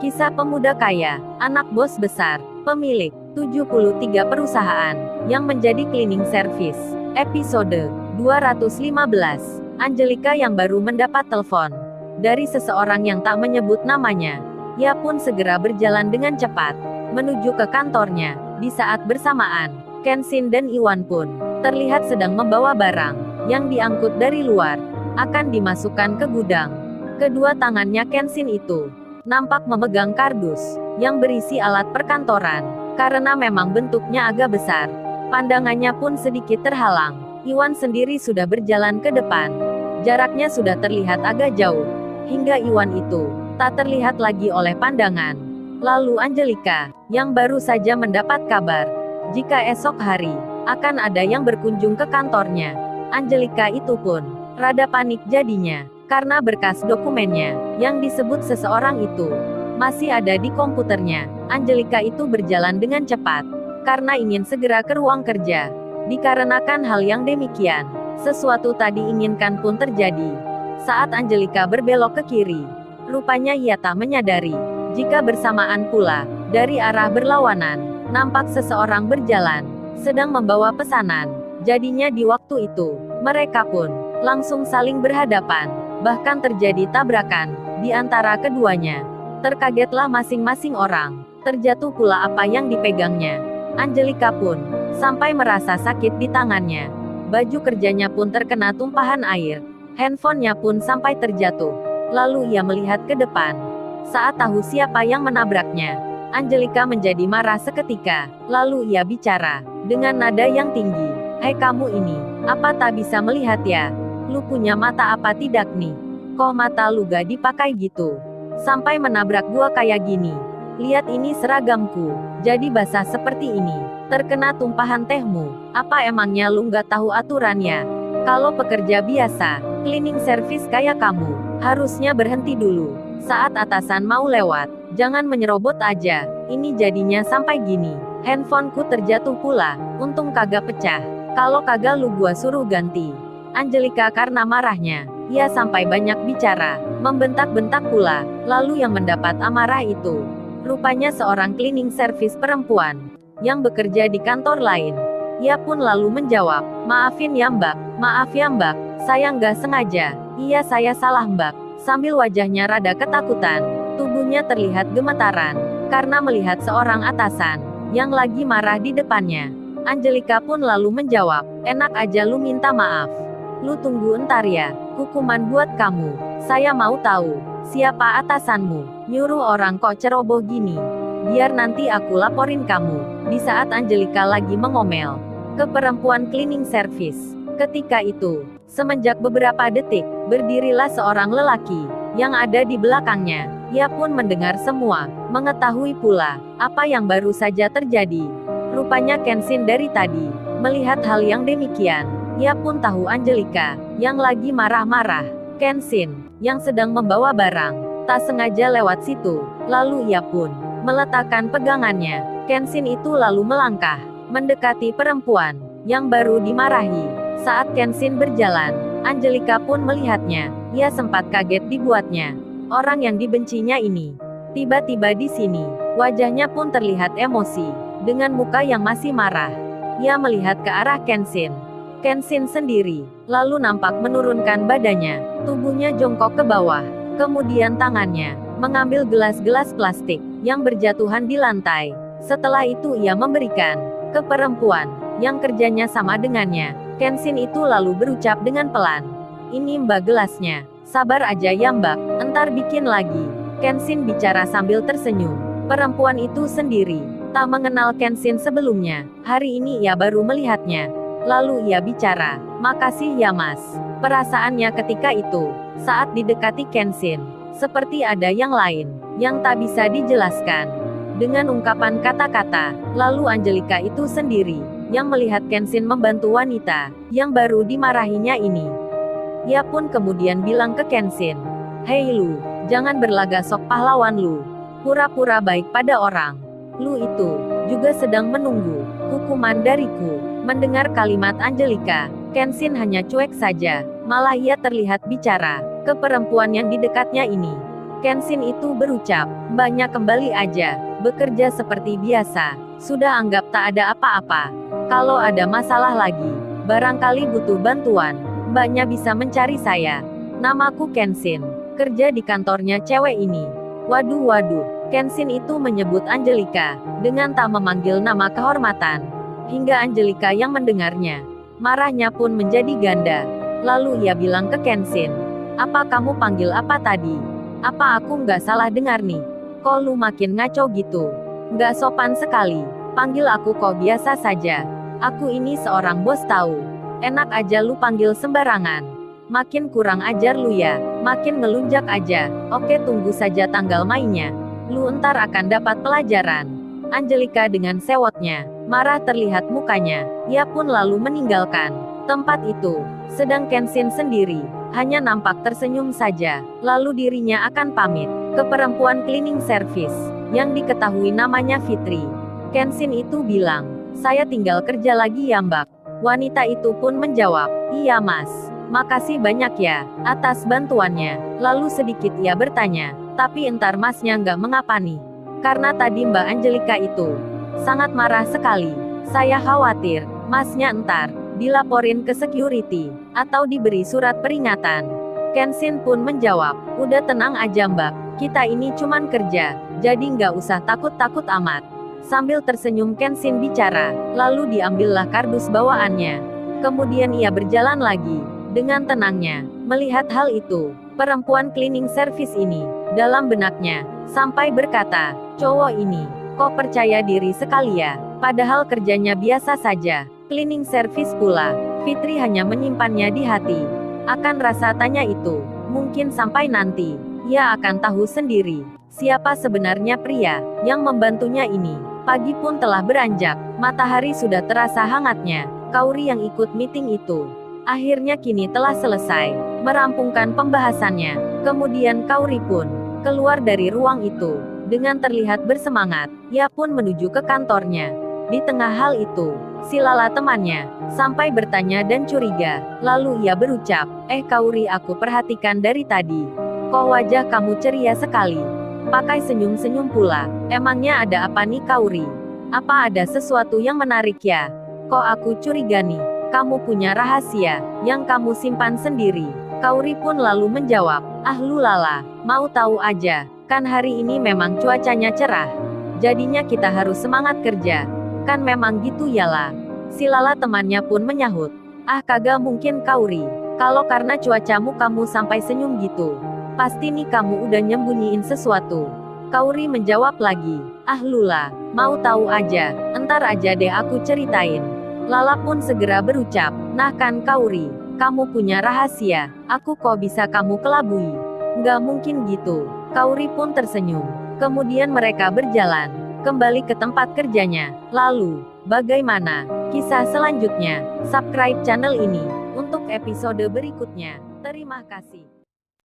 Kisah pemuda kaya, anak bos besar, pemilik 73 perusahaan, yang menjadi cleaning service. Episode 215. Angelika yang baru mendapat telepon dari seseorang yang tak menyebut namanya. Ia pun segera berjalan dengan cepat menuju ke kantornya. Di saat bersamaan, Kenshin dan Iwan pun terlihat sedang membawa barang yang diangkut dari luar, akan dimasukkan ke gudang. Kedua tangannya Kenshin itu nampak memegang kardus yang berisi alat perkantoran, karena memang bentuknya agak besar. Pandangannya pun sedikit terhalang. Iwan sendiri sudah berjalan ke depan. Jaraknya sudah terlihat agak jauh, hingga Iwan itu tak terlihat lagi oleh pandangan. Lalu Angelika, yang baru saja mendapat kabar jika esok hari akan ada yang berkunjung ke kantornya. Angelika itu pun rada panik jadinya, karena berkas dokumennya yang disebut seseorang itu masih ada di komputernya. Angelika itu berjalan dengan cepat karena ingin segera ke ruang kerja. Dikarenakan hal yang demikian, sesuatu tadi inginkan pun terjadi. Saat Angelika berbelok ke kiri, rupanya ia tak menyadari jika bersamaan pula dari arah berlawanan nampak seseorang berjalan sedang membawa pesanan. Jadinya di waktu itu mereka pun langsung saling berhadapan. Bahkan terjadi tabrakan di antara keduanya. Terkagetlah masing-masing orang. Terjatuh pula apa yang dipegangnya. Angelika pun sampai merasa sakit di tangannya. Baju kerjanya pun terkena tumpahan air. Handphonenya pun sampai terjatuh. Lalu ia melihat ke depan. Saat tahu siapa yang menabraknya, Angelika menjadi marah seketika. Lalu ia bicara dengan nada yang tinggi. "Hei kamu ini, apa tak bisa melihat ya? Lu punya mata apa tidak nih? Kok mata lu gak dipakai gitu? Sampai menabrak gua kayak gini. Lihat ini seragamku, jadi basah seperti ini. Terkena tumpahan tehmu. Apa emangnya lu gak tahu aturannya? Kalau pekerja biasa, cleaning service kayak kamu, harusnya berhenti dulu saat atasan mau lewat. Jangan menyerobot aja. Ini jadinya sampai gini. Handphoneku terjatuh pula, untung kagak pecah. Kalau kagak lu gua suruh ganti." Angelika karena marahnya, ia sampai banyak bicara, membentak-bentak pula. Lalu yang mendapat amarah itu rupanya seorang cleaning service perempuan yang bekerja di kantor lain. Ia pun lalu menjawab, "Maafin ya mbak, maaf ya mbak, saya nggak sengaja. Iya saya salah mbak." Sambil wajahnya rada ketakutan, tubuhnya terlihat gemetaran karena melihat seorang atasan yang lagi marah di depannya. Angelika pun lalu menjawab, "Enak aja lu minta maaf. Lu tunggu entar ya, hukuman buat kamu. Saya mau tahu, siapa atasanmu, nyuruh orang kok ceroboh gini. Biar nanti aku laporin kamu." Di saat Angelika lagi mengomel ke perempuan cleaning service, ketika itu, semenjak beberapa detik, berdirilah seorang lelaki yang ada di belakangnya. Ia pun mendengar semua, mengetahui pula apa yang baru saja terjadi. Rupanya Kenshin dari tadi melihat hal yang demikian. Ia pun tahu Angelika yang lagi marah-marah. Kenshin yang sedang membawa barang tak sengaja lewat situ. Lalu ia pun meletakkan pegangannya. Kenshin itu lalu melangkah mendekati perempuan yang baru dimarahi. Saat Kenshin berjalan, Angelika pun melihatnya. Ia sempat kaget dibuatnya. Orang yang dibencinya ini tiba-tiba di sini. Wajahnya pun terlihat emosi dengan muka yang masih marah. Ia melihat ke arah Kenshin. Kenshin sendiri lalu nampak menurunkan badannya, tubuhnya jongkok ke bawah, kemudian tangannya mengambil gelas-gelas plastik yang berjatuhan di lantai. Setelah itu ia memberikan ke perempuan yang kerjanya sama dengannya. Kenshin itu lalu berucap dengan pelan, "Ini mbak gelasnya. Sabar aja ya mbak, entar bikin lagi." Kenshin bicara sambil tersenyum. Perempuan itu sendiri tak mengenal Kenshin sebelumnya. Hari ini ia baru melihatnya. Lalu ia bicara, "Makasih ya mas." Perasaannya ketika itu, saat didekati Kenshin, seperti ada yang lain, yang tak bisa dijelaskan dengan ungkapan kata-kata. Lalu Angelika itu sendiri, yang melihat Kenshin membantu wanita, yang baru dimarahinya ini. Ia pun kemudian bilang ke Kenshin, "Hei lu, jangan berlagak sok pahlawan lu. Pura-pura baik pada orang. Lu itu juga sedang menunggu hukuman dariku." Mendengar kalimat Angelika, Kenshin hanya cuek saja, malah ia terlihat bicara ke perempuan yang di dekatnya ini. Kenshin itu berucap, mbaknya kembali aja, bekerja seperti biasa, sudah anggap tak ada apa-apa. Kalau ada masalah lagi, barangkali butuh bantuan, mbaknya bisa mencari saya. Namaku Kenshin, kerja di kantornya cewek ini. Waduh, Kenshin itu menyebut Angelika, dengan tak memanggil nama kehormatan. Hingga Angelika yang mendengarnya, marahnya pun menjadi ganda. Lalu ia bilang ke Kenshin, apa kamu panggil apa tadi? Apa aku nggak salah dengar nih? Kok lu makin ngaco gitu? Nggak sopan sekali. Panggil aku kok biasa saja. Aku ini seorang bos tahu. Enak aja lu panggil sembarangan. Makin kurang ajar lu ya. Makin ngelunjak aja. Oke, tunggu saja tanggal mainnya. Lu entar akan dapat pelajaran. Angelika dengan sewotnya, marah terlihat mukanya. Ia pun lalu meninggalkan tempat itu. Sedang Kenshin sendiri hanya nampak tersenyum saja, lalu dirinya akan pamit ke perempuan cleaning service yang diketahui namanya Fitri. Kenshin itu bilang, saya tinggal kerja lagi ya mbak. Wanita itu pun menjawab, iya mas, makasih banyak ya atas bantuannya. Lalu sedikit ia bertanya, tapi entar masnya nggak mengapa nih? Karena tadi mbak Angelika itu sangat marah sekali. Saya khawatir masnya entar dilaporin ke security, atau diberi surat peringatan. Kenshin pun menjawab, udah tenang aja mbak, kita ini cuman kerja, jadi nggak usah takut-takut amat. Sambil tersenyum Kenshin bicara, lalu diambillah kardus bawaannya. Kemudian ia berjalan lagi, dengan tenangnya, melihat hal itu. Perempuan cleaning service ini, dalam benaknya, sampai berkata, cowok ini, kok percaya diri sekali ya, padahal kerjanya biasa saja. Cleaning service pula, Fitri hanya menyimpannya di hati. Akan rasa tanya itu, mungkin sampai nanti, ia akan tahu sendiri, siapa sebenarnya pria yang membantunya ini. Pagi pun telah beranjak, matahari sudah terasa hangatnya. Kauri yang ikut meeting itu, akhirnya kini telah selesai, merampungkan pembahasannya. Kemudian Kauri pun keluar dari ruang itu, dengan terlihat bersemangat, ia pun menuju ke kantornya. Di tengah hal itu, si Lala temannya, sampai bertanya dan curiga, lalu ia berucap, Kauri aku perhatikan dari tadi. Kok wajah kamu ceria sekali? Pakai senyum-senyum pula, emangnya ada apa nih Kauri? Apa ada sesuatu yang menarik ya? Kok aku curiga nih, kamu punya rahasia, yang kamu simpan sendiri. Kauri pun lalu menjawab, lu Lala, mau tahu aja, kan hari ini memang cuacanya cerah. Jadinya kita harus semangat kerja. Kan memang gitu ya lah. Si Lala temannya pun menyahut. Kagak mungkin Kauri. Kalau karena cuacamu kamu sampai senyum gitu. Pasti nih kamu udah nyembunyiin sesuatu. Kauri menjawab lagi. Lula, mau tahu aja, entar aja deh aku ceritain. Lala pun segera berucap, nah kan Kauri, kamu punya rahasia, aku kok bisa kamu kelabui? Nggak mungkin gitu. Kauri pun tersenyum. Kemudian mereka berjalan kembali ke tempat kerjanya. Lalu, bagaimana kisah selanjutnya? Subscribe channel ini untuk episode berikutnya. Terima kasih.